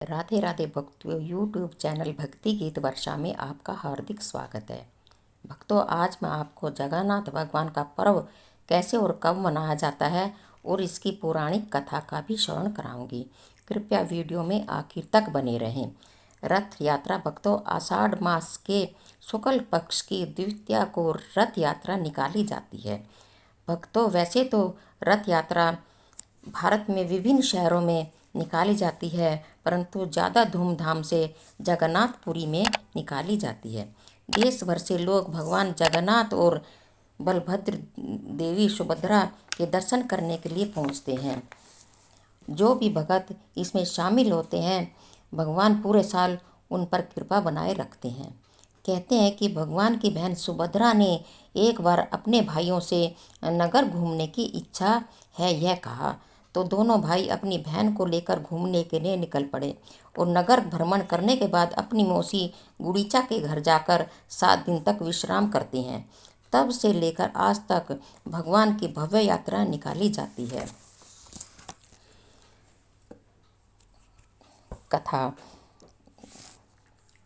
राधे राधे भक्तों, YouTube channel भक्ति गीत वर्षा में आपका हार्दिक स्वागत है। भक्तों, आज मैं आपको जगन्नाथ भगवान का पर्व कैसे और कब मनाया जाता है और इसकी पौराणिक कथा का भी श्रवण कराऊंगी। कृपया वीडियो में आखिर तक बने रहें। रथ यात्रा भक्तों, आषाढ़ मास के शुक्ल पक्ष की द्वितीया को रथ यात्रा निकाली जाती है। भक्तों, वैसे तो रथ यात्रा भारत में विभिन्न शहरों में निकाली जाती है, परंतु ज़्यादा धूमधाम से जगन्नाथपुरी में निकाली जाती है। देश भर से लोग भगवान जगन्नाथ और बलभद्र देवी सुभद्रा के दर्शन करने के लिए पहुंचते हैं। जो भी भक्त इसमें शामिल होते हैं, भगवान पूरे साल उन पर कृपा बनाए रखते हैं। कहते हैं कि भगवान की बहन सुभद्रा ने एक बार अपने भाइयों से नगर घूमने की इच्छा है यह कहा, तो दोनों भाई अपनी बहन को लेकर घूमने के लिए निकल पड़े और नगर भ्रमण करने के बाद अपनी मौसी गुड़ीचा के घर जाकर 7 दिन तक विश्राम करते हैं। तब से लेकर आज तक भगवान की भव्य यात्रा निकाली जाती है। कथा।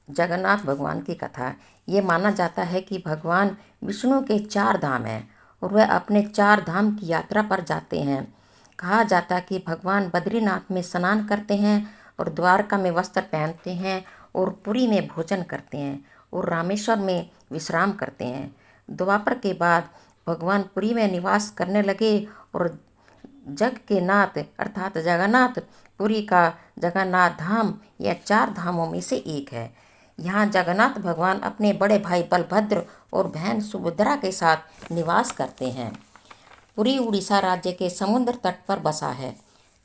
जगन्नाथ भगवान की कथा। ये माना जाता है कि भगवान विष्णु के 4 धाम हैं और वह अपने 4 धाम की यात्रा पर जाते हैं। कहा जाता है कि भगवान बद्रीनाथ में स्नान करते हैं और द्वारका में वस्त्र पहनते हैं और पुरी में भोजन करते हैं और रामेश्वर में विश्राम करते हैं। द्वापर के बाद भगवान पुरी में निवास करने लगे और जग के नाथ अर्थात जगन्नाथ पुरी का जगन्नाथ धाम यह 4 धामों में से एक है। यहाँ जगन्नाथ भगवान अपने बड़े भाई बलभद्र और बहन सुभद्रा के साथ निवास करते हैं। पुरी उड़ीसा राज्य के समुद्र तट पर बसा है।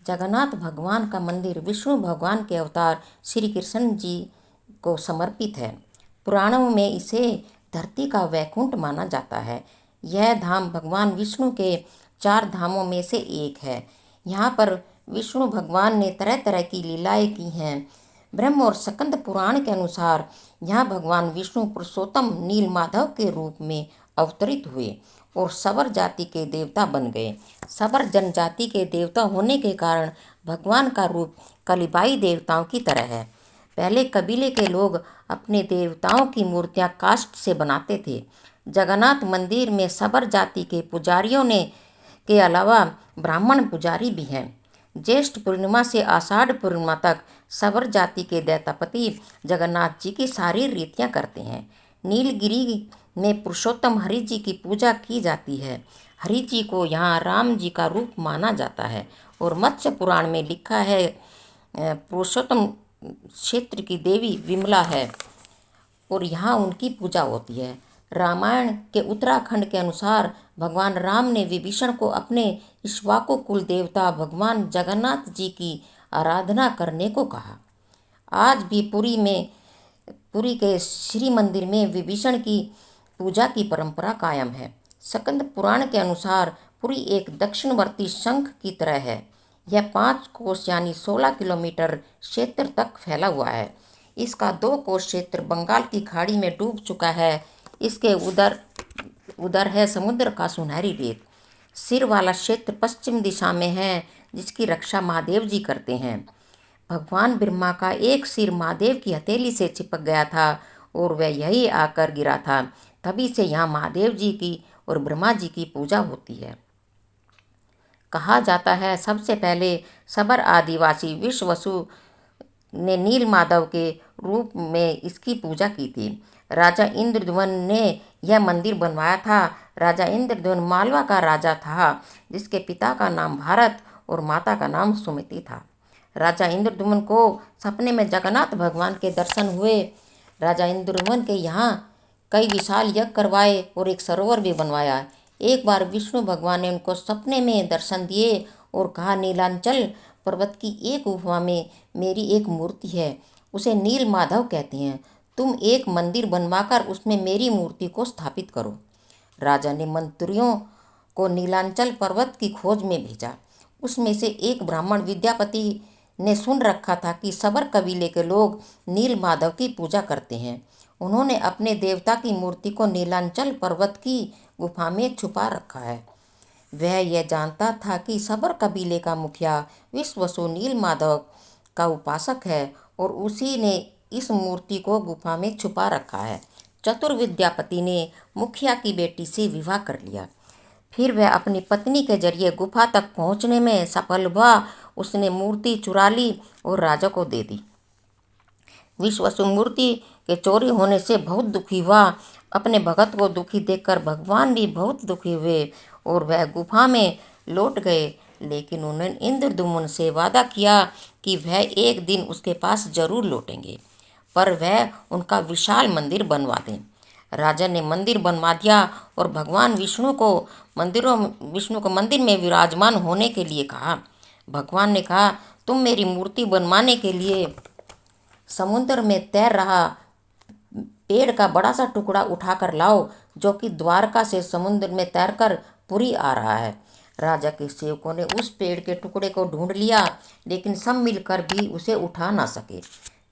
जगन्नाथ भगवान का मंदिर विष्णु भगवान के अवतार श्री कृष्ण जी को समर्पित है। पुराणों में इसे धरती का वैकुंठ माना जाता है। यह धाम भगवान विष्णु के 4 धामों में से एक है। यहाँ पर विष्णु भगवान ने तरह तरह की लीलाएं की हैं। ब्रह्म और स्कंद पुराण के अनुसार यहाँ भगवान विष्णु पुरुषोत्तम नीलमाधव के रूप में अवतरित हुए और सबर जाति के देवता बन गए। सबर जनजाति के देवता होने के कारण भगवान का रूप कलिबाई देवताओं की तरह है। पहले कबीले के लोग अपने देवताओं की मूर्तियां काष्ठ से बनाते थे। जगन्नाथ मंदिर में सबर जाति के पुजारियों ने के अलावा ब्राह्मण पुजारी भी हैं। ज्येष्ठ पूर्णिमा से आषाढ़ पूर्णिमा तक सबर जाति के दैतापति जगन्नाथ जी की सारी रीतियां करते हैं। नीलगिरी में पुरुषोत्तम हरि जी की पूजा की जाती है। हरि जी को यहाँ राम जी का रूप माना जाता है और मत्स्य पुराण में लिखा है पुरुषोत्तम क्षेत्र की देवी विमला है और यहाँ उनकी पूजा होती है। रामायण के उत्तराखंड के अनुसार भगवान राम ने विभीषण को अपने इक्ष्वाकु कुल देवता भगवान जगन्नाथ जी की आराधना करने को कहा। आज भी पुरी के श्री मंदिर में विभीषण की पूजा की परंपरा कायम है। स्कंद पुराण के अनुसार पुरी एक दक्षिणवर्ती शंख की तरह है। यह 5 कोस यानी 16 किलोमीटर क्षेत्र तक फैला हुआ है। इसका 2 कोस क्षेत्र बंगाल की खाड़ी में डूब चुका है। इसके उधर है समुद्र का सुनहरी रेत। सिर वाला क्षेत्र पश्चिम दिशा में है, जिसकी रक्षा महादेव जी करते हैं। भगवान ब्रह्मा का एक सिर महादेव की हथेली से चिपक गया था और वह यही आकर गिरा था। तभी से यहाँ महादेव जी की और ब्रह्मा जी की पूजा होती है। कहा जाता है सबसे पहले सबर आदिवासी विश्ववसु ने नील माधव के रूप में इसकी पूजा की थी। राजा इंद्रद्युम्न ने यह मंदिर बनवाया था। राजा इंद्रद्युम्न मालवा का राजा था, जिसके पिता का नाम भारत और माता का नाम सुमति था। राजा इंद्रद्युम्न को सपने में जगन्नाथ भगवान के दर्शन हुए। राजा इंद्रद्युम्न के यहाँ कई विशाल यज्ञ करवाए और एक सरोवर भी बनवाया। एक बार विष्णु भगवान ने उनको सपने में दर्शन दिए और कहा, नीलांचल पर्वत की एक गुफा में मेरी एक मूर्ति है, उसे नील माधव कहते हैं। तुम एक मंदिर बनवाकर उसमें मेरी मूर्ति को स्थापित करो। राजा ने मंत्रियों को नीलांचल पर्वत की खोज में भेजा। उसमें से एक ब्राह्मण विद्यापति ने सुन रखा था कि सबर कबीले के लोग नील माधव की पूजा करते हैं। उन्होंने अपने देवता की मूर्ति को नीलांचल पर्वत की गुफा में छुपा रखा है। वह यह जानता था कि सबर कबीले का मुखिया विश्ववसु नील माधव का उपासक है और उसी ने इस मूर्ति को गुफा में छुपा रखा है। चतुर विद्यापति ने मुखिया की बेटी से विवाह कर लिया। फिर वह अपनी पत्नी के जरिए गुफा तक पहुंचने में सफल हुआ। उसने मूर्ति चुरा ली और राजा को दे दी। विश्वासु मूर्ति के चोरी होने से बहुत दुखी हुआ। अपने भगत को दुखी देखकर भगवान भी बहुत दुखी हुए और वह गुफा में लौट गए। लेकिन उन्होंने इंद्रद्युम्न से वादा किया कि वह एक दिन उसके पास जरूर लौटेंगे, पर वह उनका विशाल मंदिर बनवा दें। राजा ने मंदिर बनवा दिया और भगवान विष्णु को मंदिर में विराजमान होने के लिए कहा। भगवान ने कहा, तुम मेरी मूर्ति बनवाने के लिए समुद्र में तैर रहा पेड़ का बड़ा सा टुकड़ा उठाकर लाओ, जो कि द्वारका से समुद्र में तैरकर पुरी आ रहा है। राजा के सेवकों ने उस पेड़ के टुकड़े को ढूंढ लिया, लेकिन सब मिलकर भी उसे उठा ना सके।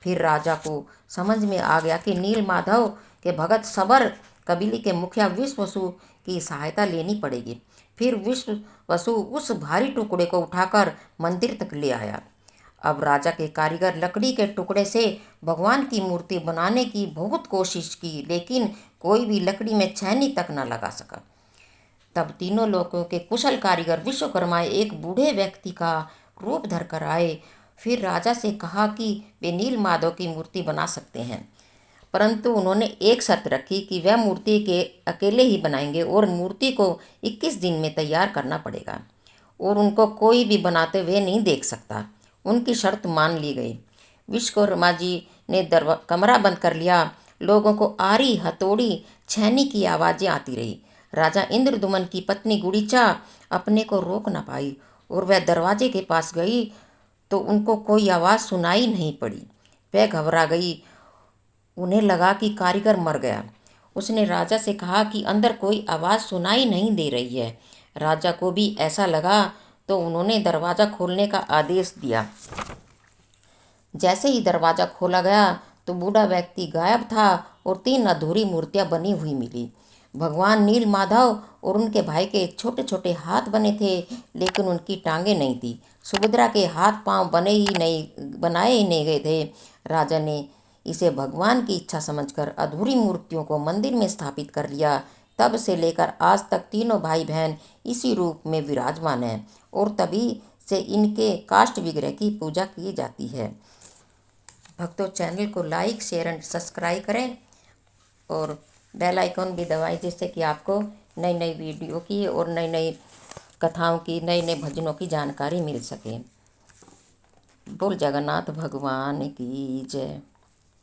फिर राजा को समझ में आ गया कि नील माधव के भगत सबर कबीले के मुखिया विश्ववसु की सहायता लेनी पड़ेगी। फिर विश्ववसु उस भारी टुकड़े को उठाकर मंदिर तक ले आया। अब राजा के कारीगर लकड़ी के टुकड़े से भगवान की मूर्ति बनाने की बहुत कोशिश की, लेकिन कोई भी लकड़ी में छेनी तक न लगा सका। तब तीनों लोगों के कुशल कारीगर विश्वकर्मा एक बूढ़े व्यक्ति का रूप धरकर आए। फिर राजा से कहा कि वे नील माधव की मूर्ति बना सकते हैं, परंतु उन्होंने एक शर्त रखी कि वह मूर्ति के अकेले ही बनाएंगे और मूर्ति को 21 दिन में तैयार करना पड़ेगा और उनको कोई भी बनाते हुए नहीं देख सकता। उनकी शर्त मान ली गई। विश्वकर्मा जी ने कमरा बंद कर लिया। लोगों को आरी, हथौड़ी, छेनी की आवाज़ें आती रही। राजा इंद्रद्युम्न की पत्नी गुड़ीचा अपने को रोक न पाई और वह दरवाजे के पास गई तो उनको कोई आवाज़ सुनाई नहीं पड़ी। वह घबरा गई। उन्हें लगा कि कारीगर मर गया। उसने राजा से कहा कि अंदर कोई आवाज़ सुनाई नहीं दे रही है। राजा को भी ऐसा लगा तो उन्होंने दरवाज़ा खोलने का आदेश दिया। जैसे ही दरवाज़ा खोला गया तो बूढ़ा व्यक्ति गायब था और 3 अधूरी मूर्तियां बनी हुई मिली। भगवान नील माधव और उनके भाई के छोटे छोटे हाथ बने थे, लेकिन उनकी टांगें नहीं थी। सुभद्रा के हाथ पांव बनाए ही नहीं गए थे। राजा ने इसे भगवान की इच्छा समझकर अधूरी मूर्तियों को मंदिर में स्थापित कर लिया। तब से लेकर आज तक तीनों भाई बहन इसी रूप में विराजमान हैं और तभी से इनके काष्ठ विग्रह की पूजा की जाती है। भक्तों, चैनल को लाइक, शेयर एंड सब्सक्राइब करें और बेल आइकॉन भी दबाएं, जिससे कि आपको नई नई वीडियो की और नई नई कथाओं की, नए नए भजनों की जानकारी मिल सके। बोल जगन्नाथ भगवान की जय।